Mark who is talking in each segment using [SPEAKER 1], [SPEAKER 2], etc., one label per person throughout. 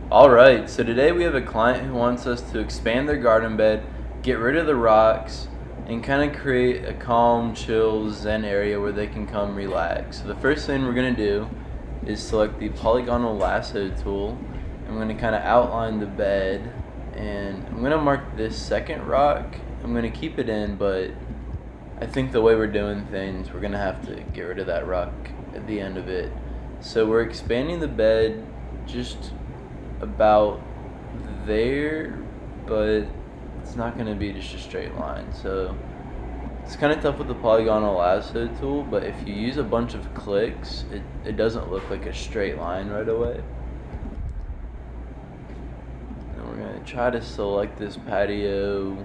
[SPEAKER 1] Alright, so today we have a client who wants us to expand their garden bed, get rid of the rocks, and kind of create a calm, chill, zen area where they can come relax. So the first thing we're going to do is select the polygonal lasso tool. I'm going to kind of outline the bed, and I'm going to mark this second rock. I'm going to keep it in, but I think the way we're doing things, we're going to have to get rid of that rock at the end of it. So we're expanding the bed just about there, but it's not going to be just a straight line. So it's kind of tough with the polygonal lasso tool, but if you use a bunch of clicks, it doesn't look like a straight line right away. And we're going to try to select this patio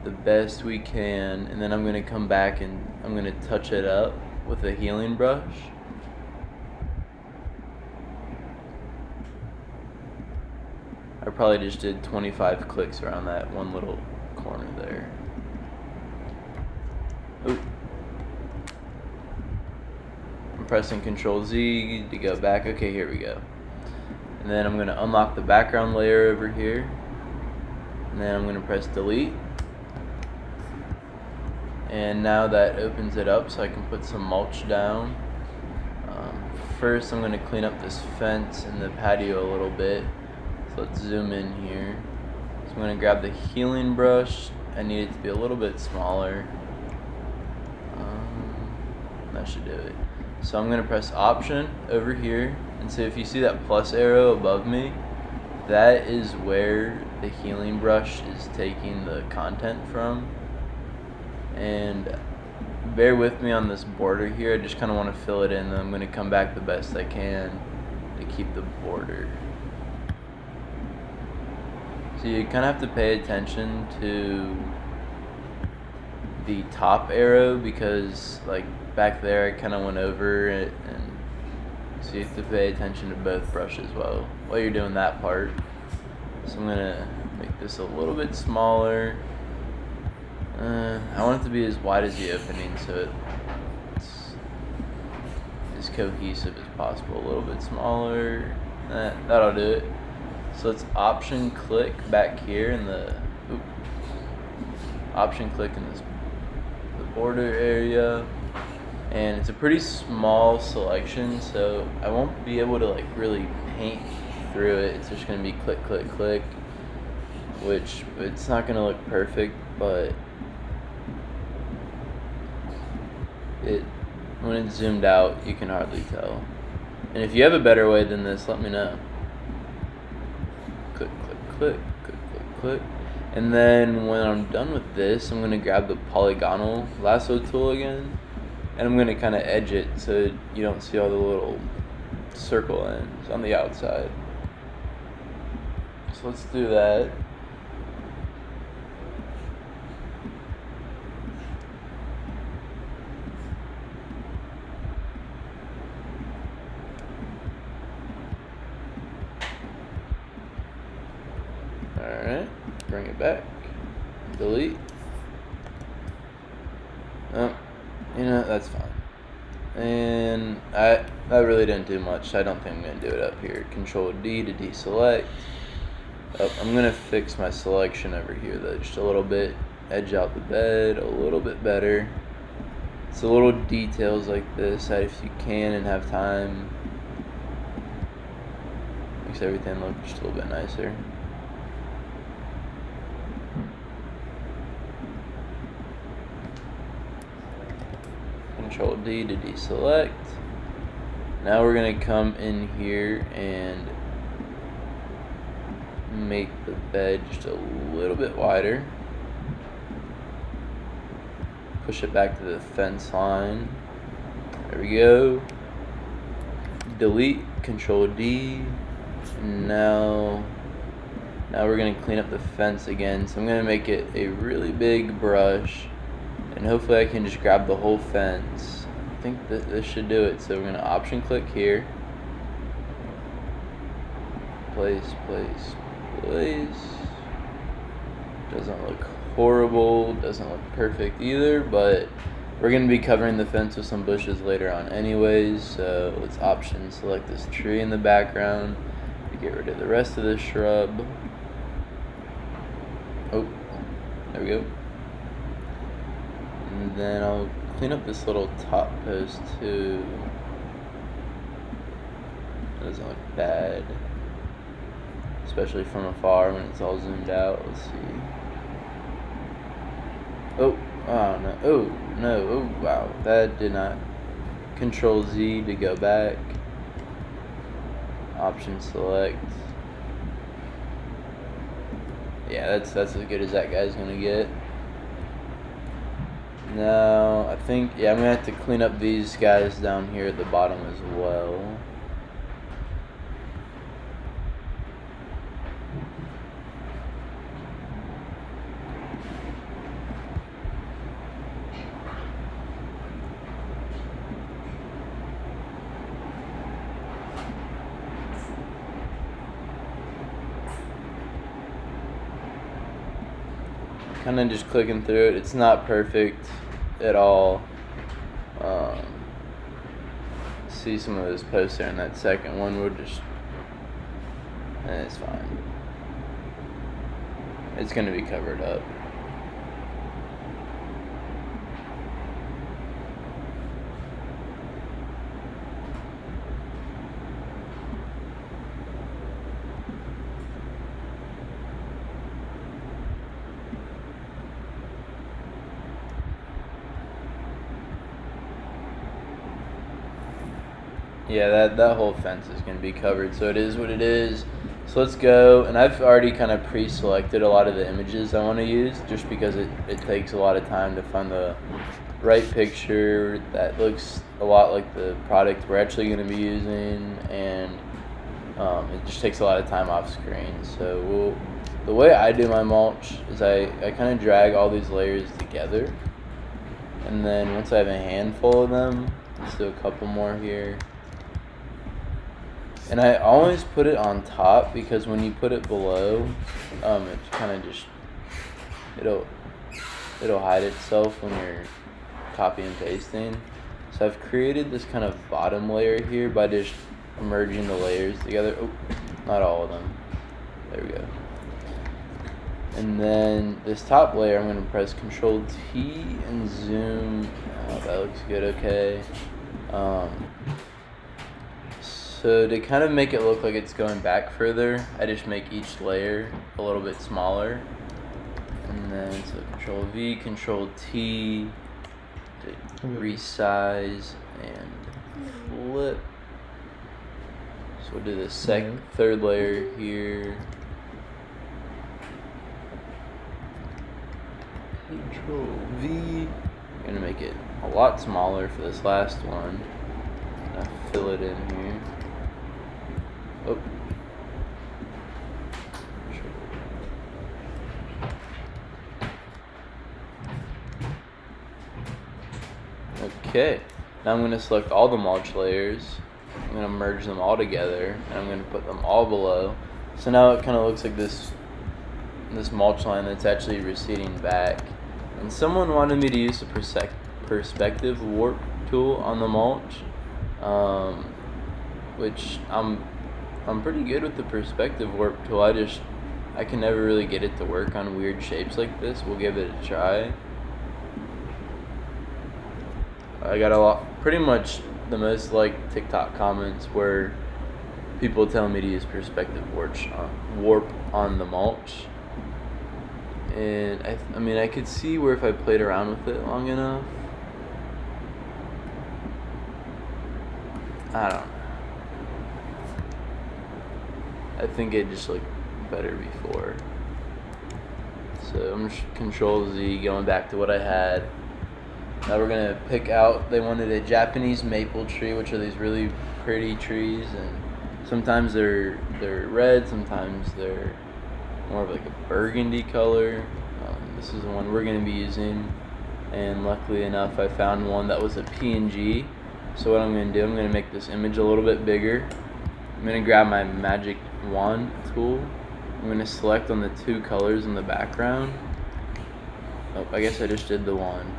[SPEAKER 1] the best we can, and then I'm going to come back and I'm going to touch it up with a healing brush. I probably just did 25 clicks around that one little corner there. Ooh. I'm pressing Control Z to go back. Okay, here we go. And then I'm going to unlock the background layer over here. And then I'm going to press Delete. And now that opens it up so I can put some mulch down. First I'm going to clean up this fence and the patio a little bit. Let's zoom in here. So I'm going to grab the healing brush. I need it to be a little bit smaller. That should do it. So I'm going to press Option over here. And so if you see that plus arrow above me, that is where the healing brush is taking the content from. And bear with me on this border here. I just kind of want to fill it in. Then I'm going to come back the best I can to keep the border. So you kind of have to pay attention to the top arrow because like back there I kind of went over it, and so you have to pay attention to both brushes while you're doing that part. So I'm going to make this a little bit smaller. I want it to be as wide as the opening so it's as cohesive as possible. A little bit smaller. That'll do it. So let's option click back here in the option click in the border area, and it's a pretty small selection, so I won't be able to like really paint through it. It's just gonna be click click click, which it's not gonna look perfect, but when it's zoomed out you can hardly tell. And if you have a better way than this, let me know. Click, click, click, click, click, click. And then when I'm done with this, I'm going to grab the polygonal lasso tool again. And I'm going to kind of edge it so you don't see all the little circle ends on the outside. So let's do that. Alright, bring it back. Delete. Oh, that's fine. And I really didn't do much. I don't think I'm going to do it up here. Control D to deselect. Oh, I'm going to fix my selection over here though, just a little bit. Edge out the bed a little bit better. It's a little details like this that if you can and have time, makes everything look just a little bit nicer. Control D to deselect. Now we're going to come in here and make the bed just a little bit wider. Push it back to the fence line. There we go. Delete, Control D. Now we're going to clean up the fence again. So I'm going to make it a really big brush. And hopefully I can just grab the whole fence. I think that this should do it. So we're going to option click here. Place, place, place. Doesn't look horrible. Doesn't look perfect either. But we're going to be covering the fence with some bushes later on anyways. So let's option select this tree in the background. get rid of the rest of the shrub. Oh, there we go. And then I'll clean up this little top post too. It doesn't look bad, especially from afar when it's all zoomed out. Let's see. Oh no. Oh no. Oh wow, that did not. Control Z to go back. Option select. Yeah, that's as good as that guy's gonna get. Now I think, yeah, I'm gonna have to clean up these guys down here at the bottom as well. Kind of just clicking through it. It's not perfect at all. See some of those posts there in that second one. We'll just, it's fine. It's gonna be covered up. Yeah, that whole fence is going to be covered, so it is what it is. So let's go, and I've already kind of pre-selected a lot of the images I want to use, just because it takes a lot of time to find the right picture that looks a lot like the product we're actually going to be using, and it just takes a lot of time off screen. So the way I do my mulch is I kind of drag all these layers together, and then once I have a handful of them, let's do a couple more here. And I always put it on top, because when you put it below, it kind of just, it'll hide itself when you're copy and pasting. So I've created this kind of bottom layer here by just merging the layers together. Oh, not all of them. There we go. And then this top layer, I'm going to press Control T and zoom. Oh, that looks good. Okay. So to kind of make it look like it's going back further, I just make each layer a little bit smaller. And then so Control V, Control T to resize and flip. So we'll do the third layer here. Control V. I'm gonna make it a lot smaller for this last one. I'll fill it in here. Oh. Okay, now I'm going to select all the mulch layers. I'm going to merge them all together, and I'm going to put them all below. So now it kind of looks like this mulch line that's actually receding back. And someone wanted me to use the perspective warp tool on the mulch, which I'm pretty good with the perspective warp tool. I can never really get it to work on weird shapes like this. We'll give it a try. I got pretty much the most liked TikTok comments where people tell me to use perspective warp on the mulch. And I mean, I could see where if I played around with it long enough, I don't know. I think it just looked better before. So I'm just Control Z, going back to what I had. Now we're gonna pick out, they wanted a Japanese maple tree, which are these really pretty trees, and sometimes they're red, sometimes they're more of like a burgundy color. This is the one we're gonna be using, and luckily enough I found one that was a PNG. So what I'm gonna do, I'm gonna make this image a little bit bigger. I'm gonna grab my magic wand tool. I'm gonna select on the two colors in the background. Oh, I guess I just did the one.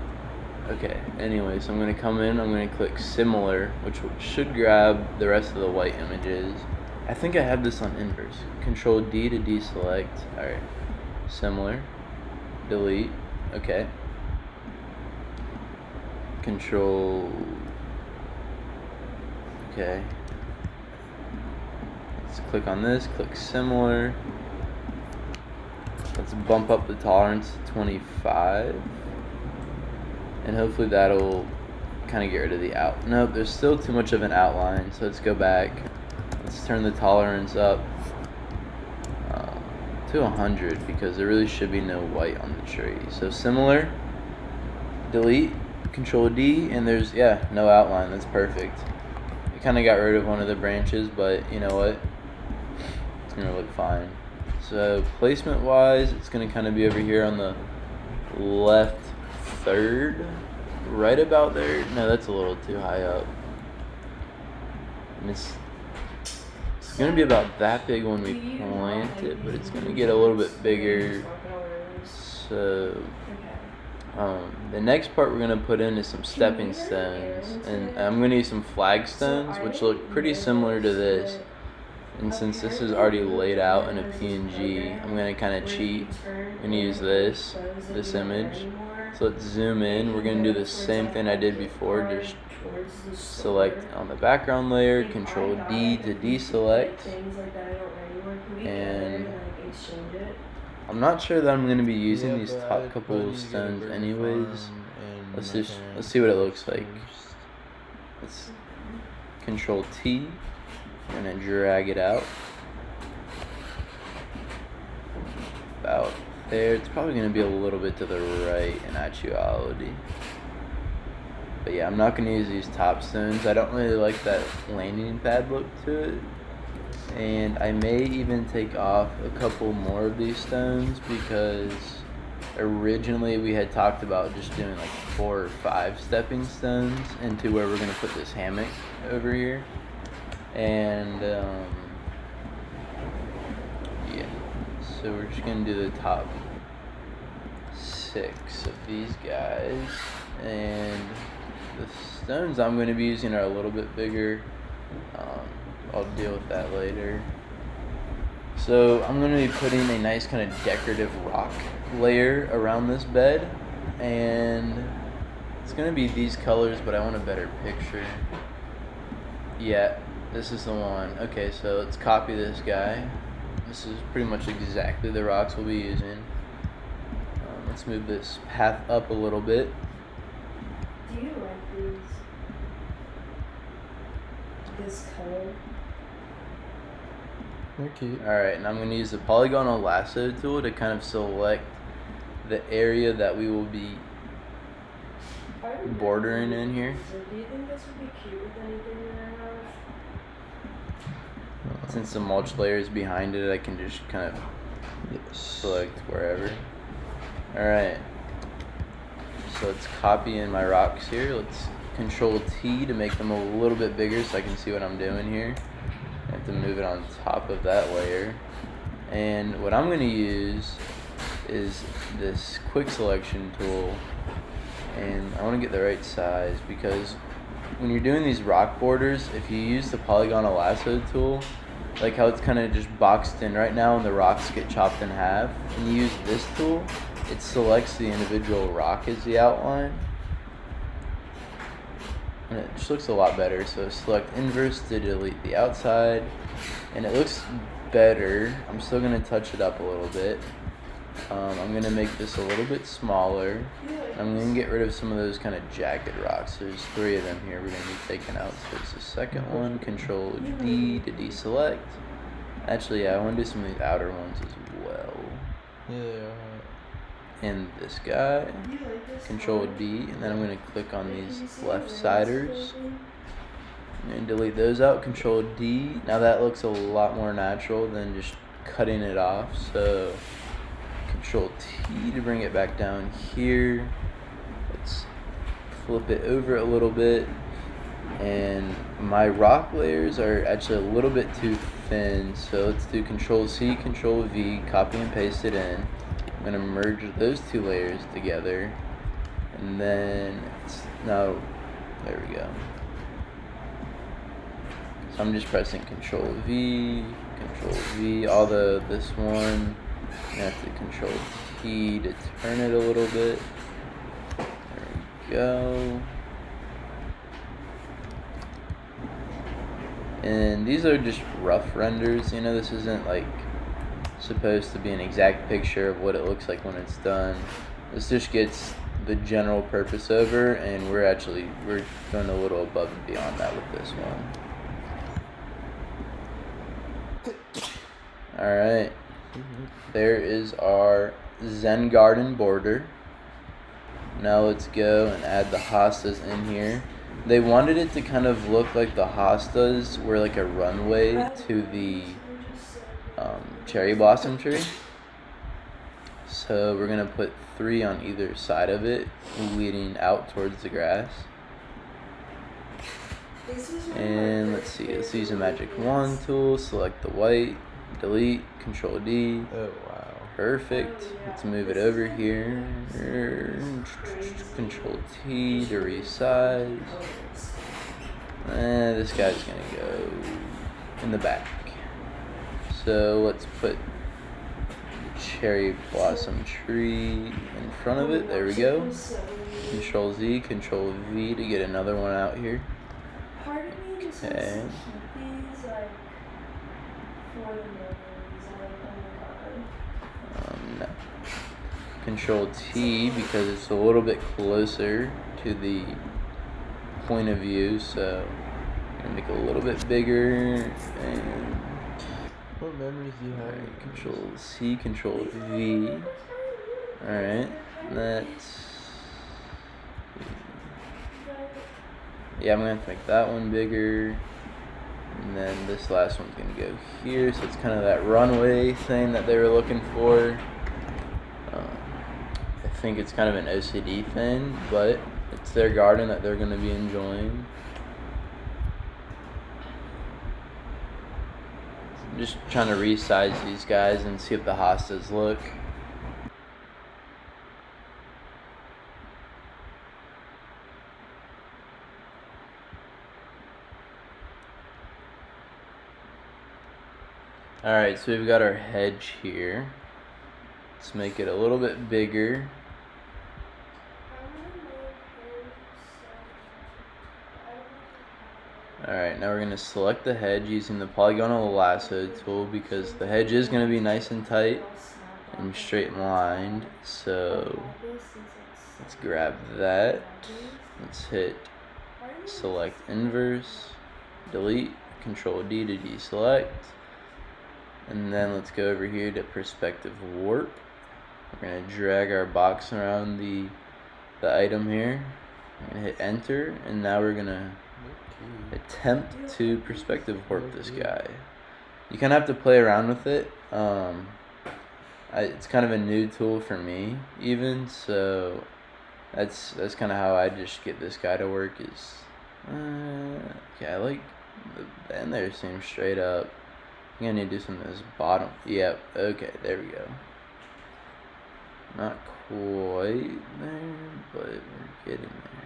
[SPEAKER 1] Okay, anyway, so I'm gonna come in, I'm gonna click similar, which should grab the rest of the white images. I think I have this on inverse. Control D to deselect. Alright. Similar. Delete. Okay. Control. Okay. Let's click on this. Click similar. Let's bump up the tolerance to 25. And hopefully that'll kind of get rid of the out. Nope, there's still too much of an outline. So let's go back. Let's turn the tolerance up to 100 because there really should be no white on the tree. So similar, delete, Control D, and there's, yeah, no outline. That's perfect. We kind of got rid of one of the branches, but you know what? It's going to look fine. So placement wise, it's going to kind of be over here on the left third, right about there. No, that's a little too high up. And it's going to be about that big when we plant it, but it's going to get a little bit bigger. So the next part we're going to put in is some stepping stones, and I'm going to use some flagstones, which look pretty similar to this. And since this is already laid out in a PNG, I'm going to kind of cheat and use this image. So let's zoom in. We're going to do the same thing I did before, just select on the background layer, Control D to deselect, and I'm not sure that I'm going to be using these top couple of stones anyways. Let's see what it looks like. Let's Control T. I'm going to drag it out about there. It's probably going to be a little bit to the right in actuality. But yeah, I'm not going to use these top stones. I don't really like that landing pad look to it. And I may even take off a couple more of these stones because originally we had talked about just doing like 4 or 5 stepping stones into where we're going to put this hammock over here. And yeah, so we're just going to do the top 6 of these guys. And the stones I'm going to be using are a little bit bigger. I'll deal with that later. So I'm going to be putting a nice kind of decorative rock layer around this bed, and it's going to be these colors, but I want a better picture. Yeah, this is the one. Okay, so let's copy this guy. This is pretty much exactly the rocks we'll be using. Let's move this path up a little bit.
[SPEAKER 2] Do you like these? This color?
[SPEAKER 3] They're cute.
[SPEAKER 1] Alright, and I'm going to use the polygonal lasso tool to kind of select the area that we will be bordering in here.
[SPEAKER 2] Do you think this would be cute with anything in our house?
[SPEAKER 1] Since the mulch layer is behind it, I can just kind of select wherever. Alright, so let's copy in my rocks here. Let's Control T to make them a little bit bigger so I can see what I'm doing here. I have to move it on top of that layer. And what I'm going to use is this quick selection tool. And I want to get the right size because when you're doing these rock borders, if you use the polygonal lasso tool, like how it's kind of just boxed in right now and the rocks get chopped in half, and you use this tool, it selects the individual rock as the outline. And it just looks a lot better. So select inverse to delete the outside, and it looks better. I'm still going to touch it up a little bit. I'm going to make this a little bit smaller. I'm going to get rid of some of those kind of jagged rocks. There's 3 of them here we're going to be taking out. So it's the second one, Control D to deselect. Actually, yeah, I want to do some of these outer ones as well.
[SPEAKER 3] Yeah, they are.
[SPEAKER 1] And this guy, Control D, and then I'm going to click on these left siders and delete those out. Control D. Now that looks a lot more natural than just cutting it off. So Control T to bring it back down here. Let's flip it over a little bit. And my rock layers are actually a little bit too thin. So let's do Control C, Control V, copy and paste it in. I'm going to merge those 2 layers together, and then now there we go. I'm just pressing Control V, all this one. You have to Control T to turn it a little bit. There we go. And these are just rough renders, you know, this isn't like supposed to be an exact picture of what it looks like when it's done. This just gets the general purpose over, and we're going a little above and beyond that with this one. Alright, there is our Zen Garden border. Now let's go and add the hostas in here. They wanted it to kind of look like the hostas were like a runway to the cherry blossom tree. So we're going to put 3 on either side of it, leading out towards the grass. And let's see, let's use a magic wand tool, select the white, delete, Control D.
[SPEAKER 3] Oh wow.
[SPEAKER 1] Perfect. Let's move it over here. Control T to resize. And this guy's gonna go in the back. So let's put the cherry blossom tree in front of it. There we go. Control Z, Control V to get another one out here. Okay. No. Control T because it's a little bit closer to the point of view, so I'm gonna make it a little bit bigger. And
[SPEAKER 3] What memories do you have?
[SPEAKER 1] alright, Control C, Control V. Alright, let's. Yeah, I'm gonna have to make that one bigger. And then this last one's gonna go here, so it's kind of that runway thing that they were looking for. I think it's kind of an OCD thing, but it's their garden that they're gonna be enjoying. I'm just trying to resize these guys and see if the hostas look. Alright, so we've got our hedge here. Let's make it a little bit bigger. Alright, now we're going to select the hedge using the polygonal lasso tool because the hedge is going to be nice and tight and straight lined. So let's grab that. Let's hit select inverse, delete, Control D to deselect. And then let's go over here to perspective warp. We're going to drag our box around the item here. We're going to hit enter, and now we're going to attempt to perspective warp this guy. You kind of have to play around with it. It's kind of a new tool for me even, so that's kind of how I just get this guy to work is, okay, I like the bend there seems straight up. I'm gonna need to do some of this bottom. Yep, okay, there we go. Not quite there, but we're getting there.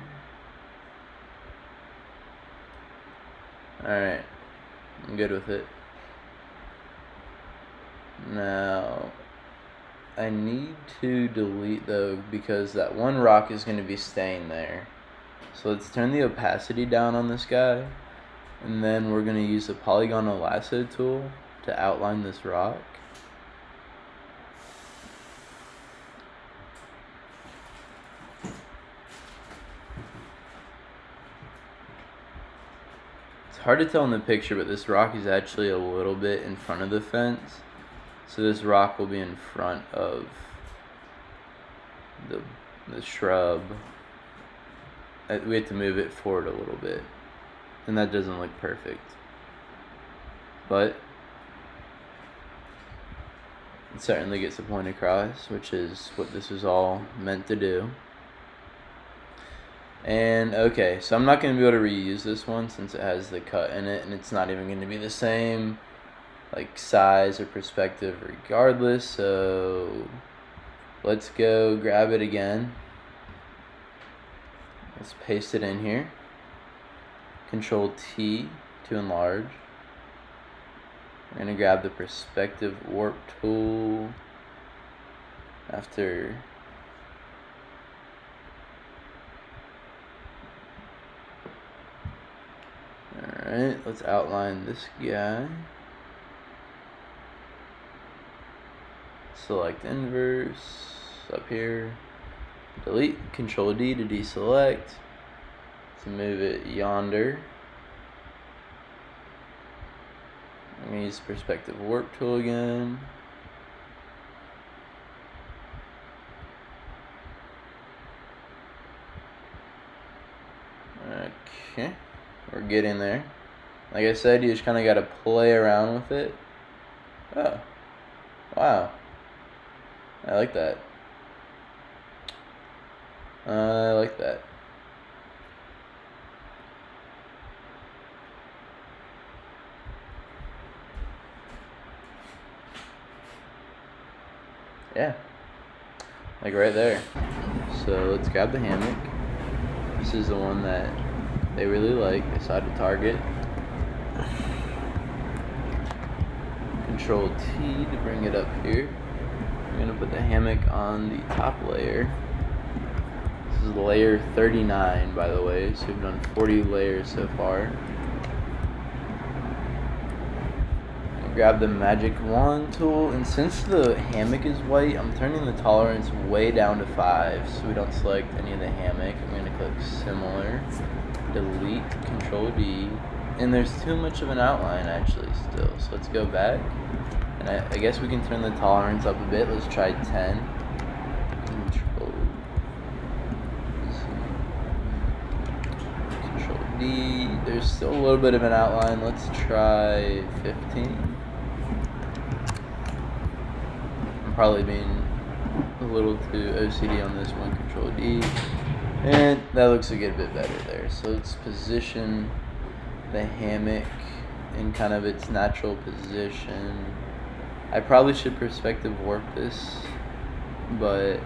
[SPEAKER 1] Alright, I'm good with it. Now, I need to delete though because that one rock is going to be staying there. So let's turn the opacity down on this guy. And then we're going to use the polygonal lasso tool to outline this rock. It's hard to tell in the picture, but this rock is actually a little bit in front of the fence. So this rock will be in front of the shrub. We have to move it forward a little bit. And that doesn't look perfect. But it certainly gets the point across, which is what this is all meant to do. And okay, so I'm not going to be able to reuse this one since it has the cut in it, and it's not even going to be the same like size or perspective regardless. So let's go grab it again. Let's paste it in here. Control T to enlarge. We're gonna grab the perspective warp tool after alright, let's outline this guy. Select inverse up here. Delete, Control D to deselect. To move it yonder. I'm gonna use perspective warp tool again. Okay, we're getting there. Like I said, you just kind of got to play around with it. Oh, wow. I like that. I like that. Yeah, like right there. So let's grab the hammock. This is the one that they really like. They decided to target. Control T to bring it up here. I'm gonna put the hammock on the top layer. This is layer 39, by the way, so we've done 40 layers so far. Grab the magic wand tool, and since the hammock is white, I'm turning the tolerance way down to 5 so we don't select any of the hammock. I'm going to click similar, delete, Control D, and there's too much of an outline actually still, so let's go back, and I guess we can turn the tolerance up a bit. Let's try 10, Control D, there's still a little bit of an outline. Let's try 15. Probably being a little too OCD on this one. Control D, and that looks a good bit better there. So let's position the hammock in kind of its natural position. I probably should perspective warp this, but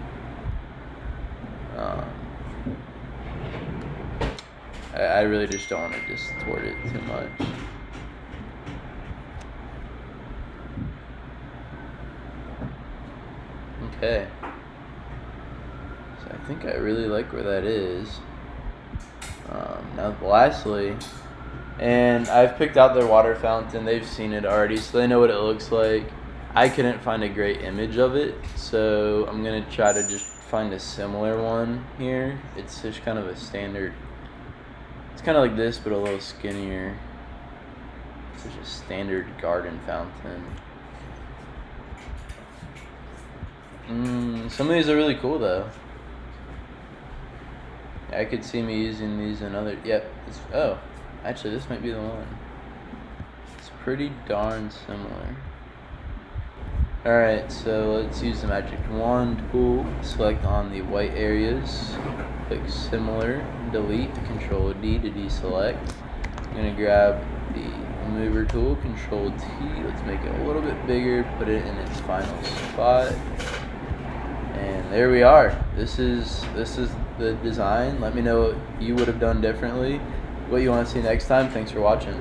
[SPEAKER 1] I really just don't want to distort it too much. Okay, so I think I really like where that is. Now lastly, and I've picked out their water fountain. They've seen it already, so they know what it looks like. I couldn't find a great image of it, so I'm gonna try to just find a similar one here. It's just kind of a standard, it's kind of like this but a little skinnier. It's just a standard garden fountain. Some of these are really cool though. I could see me using these in other. Yep. Oh, actually, this might be the one. It's pretty darn similar. Alright, so let's use the magic wand tool. Select on the white areas. Click similar. Delete. Control D to deselect. I'm gonna grab the mover tool. Control T. Let's make it a little bit bigger. Put it in its final spot. And there we are. This is the design. Let me know what you would have done differently, what you want to see next time. Thanks for watching.